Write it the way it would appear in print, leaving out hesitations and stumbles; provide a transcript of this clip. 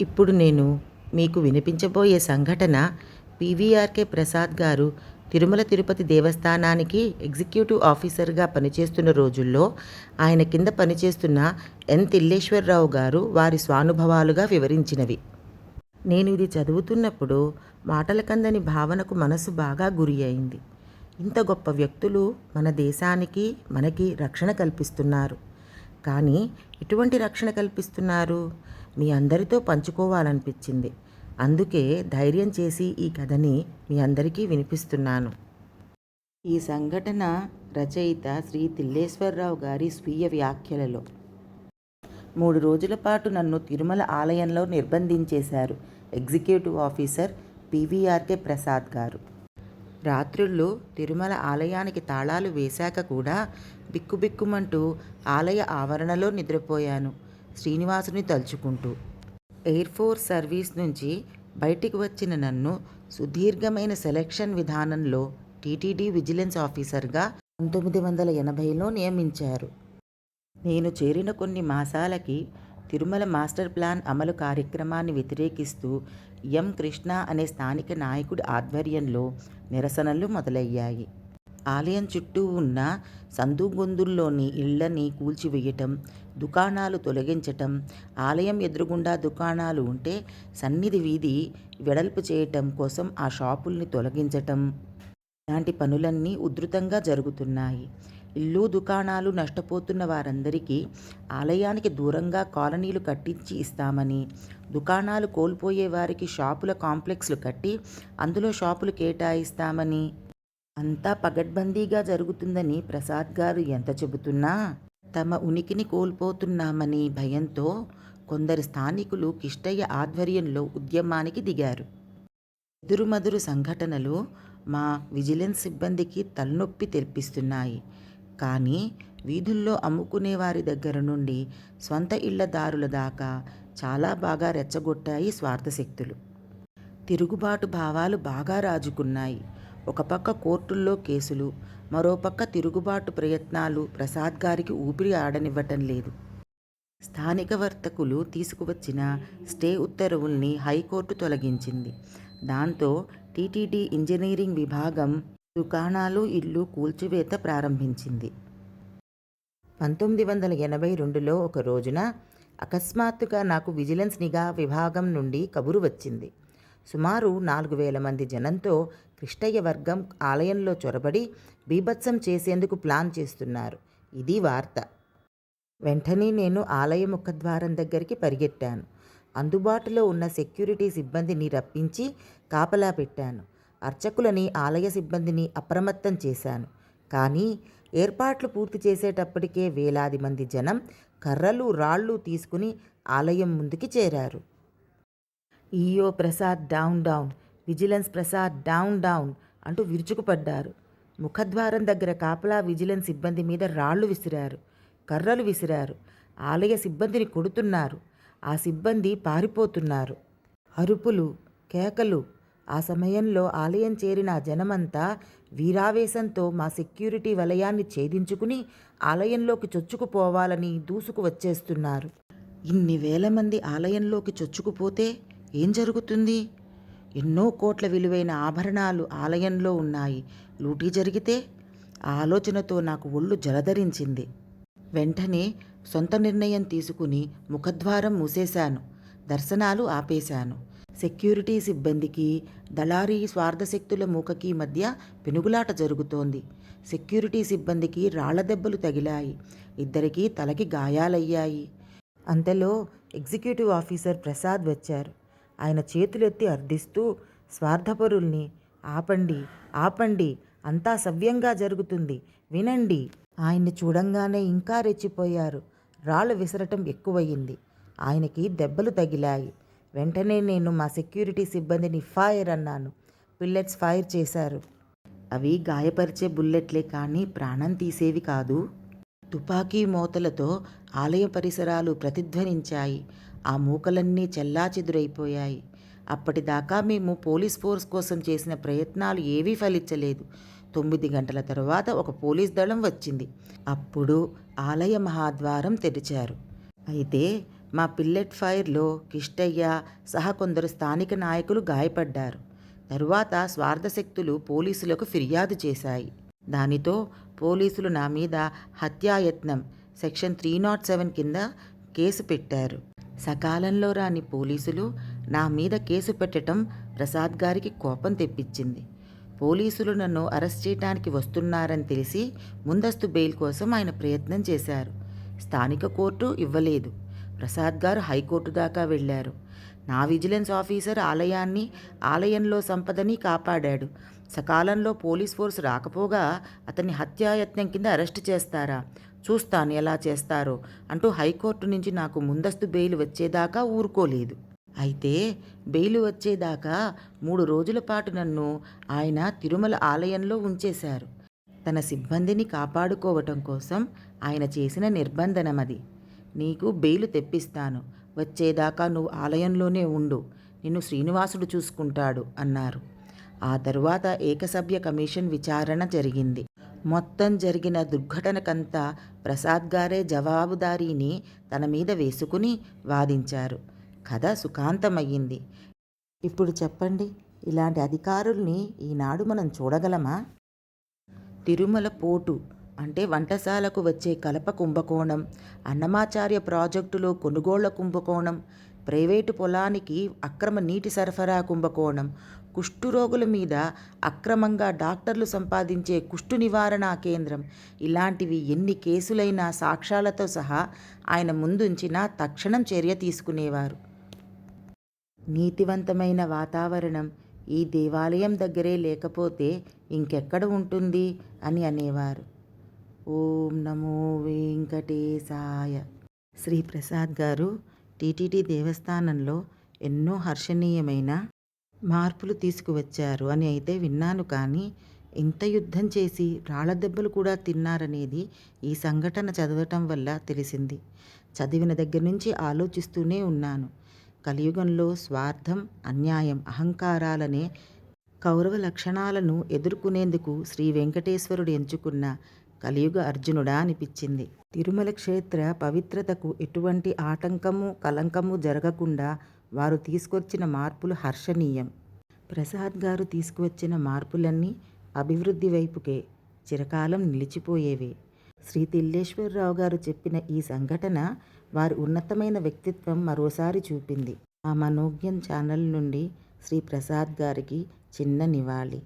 ఇప్పుడు నేను మీకు వినిపించబోయే సంఘటన పీవీఆర్కే ప్రసాద్ గారు తిరుమల తిరుపతి దేవస్థానానికి ఎగ్జిక్యూటివ్ ఆఫీసర్గా పనిచేస్తున్న రోజుల్లో ఆయన కింద పనిచేస్తున్న ఎన్ తిల్లేశ్వరరావు గారు వారి స్వానుభవాలుగా వివరించినవి. నేను ఇది చదువుతున్నప్పుడు మాటల కందని భావనకు మనసు బాగా గురి అయింది. ఇంత గొప్ప వ్యక్తులు మన దేశానికి మనకి రక్షణ కల్పిస్తున్నారు. కానీ ఎటువంటి రక్షణ కల్పిస్తున్నారు? మీ అందరితో పంచుకోవాలనిపించింది. అందుకే ధైర్యం చేసి ఈ కథని మీ అందరికీ వినిపిస్తున్నాను. ఈ సంఘటన రచయిత శ్రీ తిల్లేశ్వరరావు గారి స్వీయ వ్యాఖ్యలలో. 3 రోజుల పాటు నన్ను తిరుమల ఆలయంలో నిర్బంధించేశారు ఎగ్జిక్యూటివ్ ఆఫీసర్ పీవీఆర్కే ప్రసాద్ గారు. రాత్రుళ్ళు తిరుమల ఆలయానికి తాళాలు వేశాక కూడా బిక్కుబిక్కుమంటూ ఆలయ ఆవరణలో నిద్రపోయాను, శ్రీనివాసుని తలుచుకుంటూ. ఎయిర్ఫోర్స్ సర్వీస్ నుంచి బయటికి వచ్చిన నన్ను సుదీర్ఘమైన సెలక్షన్ విధానంలో టీటీడీ విజిలెన్స్ ఆఫీసర్గా 1980లో నియమించారు. నేను చేరిన కొన్ని మాసాలకి తిరుమల మాస్టర్ ప్లాన్ అమలు కార్యక్రమాన్ని వ్యతిరేకిస్తూ ఎం కృష్ణ అనే స్థానిక నాయకుడి ఆధ్వర్యంలో నిరసనలు మొదలయ్యాయి. ఆలయం చుట్టూ ఉన్న సందుగొందుల్లోని ఇళ్లని కూల్చివేయటం, దుకాణాలు తొలగించటం, ఆలయం ఎదురుగుండా దుకాణాలు ఉంటే సన్నిధి వీధి వెడల్పు చేయటం కోసం ఆ షాపుల్ని తొలగించటం, ఇలాంటి పనులన్నీ ఉధృతంగా జరుగుతున్నాయి. ఇల్లు దుకాణాలు నష్టపోతున్న వారందరికీ ఆలయానికి దూరంగా కాలనీలు కట్టించి ఇస్తామని, దుకాణాలు కోల్పోయే వారికి షాపుల కాంప్లెక్స్లు కట్టి అందులో షాపులు కేటాయిస్తామని, అంతా పగడ్బందీగా జరుగుతుందని ప్రసాద్ గారు ఎంత చెబుతున్నా తమ ఉనికిని కోల్పోతున్నామని భయంతో కొందరు స్థానికులు కిష్టయ్య ఆధ్వర్యంలో ఉద్యమానికి దిగారు. ఎదురుమదురు సంఘటనలు మా విజిలెన్స్ సిబ్బందికి తలనొప్పి తెప్పిస్తున్నాయి. కానీ వీధుల్లో అమ్ముకునే వారి దగ్గర నుండి స్వంత ఇళ్లదారుల దాకా చాలా బాగా రెచ్చగొట్టాయి స్వార్థశక్తులు. తిరుగుబాటు భావాలు బాగా రాజుకున్నాయి. ఒక పక్క కోర్టుల్లో కేసులు, మరోపక్క తిరుగుబాటు ప్రయత్నాలు ప్రసాద్ గారికి ఊపిరి ఆడనివ్వటం లేదు. స్థానిక వర్తకులు తీసుకువచ్చిన స్టే ఉత్తర్వుల్ని హైకోర్టు తొలగించింది. దాంతో టీటీడీ ఇంజనీరింగ్ విభాగం దుకాణాలు, ఇల్లు కూల్చివేత ప్రారంభించింది. 1982లో ఒక రోజున అకస్మాత్తుగా నాకు విజిలెన్స్ నిఘా విభాగం నుండి కబురు వచ్చింది. సుమారు 4000 మంది జనంతో కృష్ణయ్య వర్గం ఆలయంలో చొరబడి బీభత్సం చేసేందుకు ప్లాన్ చేస్తున్నారు. ఇది వార్త. వెంటనే నేను ఆలయ ముఖద్వారం దగ్గరికి పరిగెట్టాను. అందుబాటులో ఉన్న సెక్యూరిటీ సిబ్బందిని రప్పించి కాపలా పెట్టాను. అర్చకులని, ఆలయ సిబ్బందిని అప్రమత్తం చేశాను. కానీ ఏర్పాట్లు పూర్తి చేసేటప్పటికే వేలాది మంది జనం కర్రలు, రాళ్ళు తీసుకుని ఆలయం ముందుకి చేరారు. Iyo Prasad down down, vigilance Prasad down down అంటూ విరుచుకుపడ్డారు. ముఖద్వారం దగ్గర కాపలా విజిలెన్స్ సిబ్బంది మీద రాళ్ళు విసిరారు, కర్రలు విసిరారు. ఆలయ సిబ్బందిని కొడుతున్నారు. ఆ సిబ్బంది పారిపోతున్నారు. అరుపులు, కేకలు. ఆ సమయంలో ఆలయం చేరిన జనమంతా వీరావేశంతో మా సెక్యూరిటీ వలయాన్ని ఛేదించుకుని ఆలయంలోకి చొచ్చుకుపోవాలని దూసుకు వచ్చేస్తున్నారు. ఇన్ని వేల మంది ఆలయంలోకి చొచ్చుకుపోతే ఏం జరుగుతుంది? ఎన్నో కోట్ల విలువైన ఆభరణాలు ఆలయంలో ఉన్నాయి. లూటీ జరిగితే? ఆ ఆలోచనతో నాకు ఒళ్ళు జలధరించింది. వెంటనే సొంత నిర్ణయం తీసుకుని ముఖద్వారం మూసేశాను. దర్శనాలు ఆపేశాను. సెక్యూరిటీ సిబ్బందికి, దళారీ స్వార్థశక్తుల మూకకి మధ్య పెనుగులాట జరుగుతోంది. సెక్యూరిటీ సిబ్బందికి రాళ్ల దెబ్బలు తగిలాయి. ఇద్దరికీ తలకి గాయాలయ్యాయి. అంతలో ఎగ్జిక్యూటివ్ ఆఫీసర్ ప్రసాద్ వచ్చారు. ఆయన చేతులెత్తి అర్థిస్తూ, స్వార్థపరుల్ని ఆపండి, ఆపండి, అంతా సవ్యంగా జరుగుతుంది, వినండి. ఆయన్ని చూడంగానే ఇంకా రెచ్చిపోయారు. రాళ్ళు విసరటం ఎక్కువయింది. ఆయనకి దెబ్బలు తగిలాయి. వెంటనే నేను మా సెక్యూరిటీ సిబ్బందిని ఫైర్ అన్నాను. బుల్లెట్స్ ఫైర్ చేశారు. అవి గాయపరిచే బుల్లెట్లే కానీ ప్రాణం తీసేవి కాదు. తుపాకీ మోతలతో ఆలయ పరిసరాలు ప్రతిధ్వనించాయి. ఆ మూకలన్నీ చెల్లాచెదురైపోయాయి. అప్పటిదాకా మేము పోలీస్ ఫోర్స్ కోసం చేసిన ప్రయత్నాలు ఏవీ ఫలించలేదు. 9 గంటల తరువాత ఒక పోలీస్ దళం వచ్చింది. అప్పుడు ఆలయ మహాద్వారం తెరిచారు. అయితే మా పిల్లెట్ ఫైర్లో కిష్టయ్య సహా కొందరు స్థానిక నాయకులు గాయపడ్డారు. తరువాత స్వార్థ శక్తులు పోలీసులకు ఫిర్యాదు చేశాయి. దానితో పోలీసులు నా మీద హత్యాయత్నం సెక్షన్ 307 కింద కేసు పెట్టారు. సకాలంలో రాని పోలీసులు నా మీద కేసు పెట్టడం ప్రసాద్ గారికి కోపం తెప్పించింది. పోలీసులు నన్ను అరెస్ట్ చేయడానికి వస్తున్నారని తెలిసి ముందస్తు బెయిల్ కోసం ఆయన ప్రయత్నం చేశారు. స్థానిక కోర్టు ఇవ్వలేదు. ప్రసాద్ గారు హైకోర్టు దాకా వెళ్ళారు. నా విజిలెన్స్ ఆఫీసర్ ఆలయంలో సంపదని కాపాడాడు. సకాలంలో పోలీస్ ఫోర్స్ రాకపోగా అతన్ని హత్యాయత్నం కింద అరెస్ట్ చేస్తారా? చూస్తాను ఎలా చేస్తారో అంటూ హైకోర్టు నుంచి నాకు ముందస్తు బెయిల్ వచ్చేదాకా ఊరుకోలేదు. అయితే బెయిల్ వచ్చేదాకా 3 రోజుల పాటు నన్ను ఆయన తిరుమల ఆలయంలో ఉంచేశారు. తన సిబ్బందిని కాపాడుకోవటం కోసం ఆయన చేసిన నిర్బంధనమది. నీకు బెయిల్ తెప్పిస్తాను, వచ్చేదాకా నువ్వు ఆలయంలోనే ఉండు, నిన్ను శ్రీనివాసుడు చూసుకుంటాడు అన్నారు. ఆ తరువాత ఏకసభ్య కమిషన్ విచారణ జరిగింది. మొత్తం జరిగిన దుర్ఘటనకంతా ప్రసాద్ గారే జవాబుదారీని తన మీద వేసుకుని వాదించారు. కథ సుఖాంతమయ్యింది. ఇప్పుడు చెప్పండి, ఇలాంటి అధికారుల్ని ఈనాడు మనం చూడగలమా? తిరుమల పోటు అంటే వంటశాలకు వచ్చే కలప కుంభకోణం, అన్నమాచార్య ప్రాజెక్టులో కొనుగోళ్ల కుంభకోణం, ప్రైవేటు పొలానికి అక్రమ నీటి సరఫరా కుంభకోణం, కుష్ఠురోగుల మీద అక్రమంగా డాక్టర్లు సంపాదించే కుష్టు నివారణా కేంద్రం, ఇలాంటివి ఎన్ని కేసులైనా సాక్ష్యాలతో సహా ఆయన ముందుంచినా తక్షణం చర్య తీసుకునేవారు. నీతివంతమైన వాతావరణం ఈ దేవాలయం దగ్గరే లేకపోతే ఇంకెక్కడ ఉంటుంది అని అనేవారు. ఓం నమో వెంకటేశాయ. శ్రీ ప్రసాద్ గారు టీటీడీ దేవస్థానంలో ఎన్నో హర్షణీయమైన మార్పులు తీసుకువచ్చారు అని అయితే విన్నాను. కానీ ఇంత యుద్ధం చేసి రాళ్ల దెబ్బలు కూడా తిన్నారనేది ఈ సంఘటన చదవటం వల్ల తెలిసింది. చదివిన దగ్గర నుంచి ఆలోచిస్తూనే ఉన్నాను. కలియుగంలో స్వార్థం, అన్యాయం, అహంకారాలనే కౌరవ లక్షణాలను ఎదుర్కొనేందుకు శ్రీ వెంకటేశ్వరుడు ఎంచుకున్న కలియుగ అర్జునుడా అనిపించింది. తిరుమల క్షేత్ర పవిత్రతకు ఎటువంటి ఆటంకము, కలంకము జరగకుండా వారు తీసుకొచ్చిన మార్పులు హర్షణీయం. ప్రసాద్ గారు తీసుకువచ్చిన మార్పులన్నీ అభివృద్ధి వైపుకే, చిరకాలం నిలిచిపోయేవే. శ్రీ తిల్లేశ్వరరావు గారు చెప్పిన ఈ సంఘటన వారి ఉన్నతమైన వ్యక్తిత్వం మరోసారి చూపింది. ఆ మనోజ్ఞం ఛానల్ నుండి శ్రీ ప్రసాద్ గారికి చిన్న నివాళి.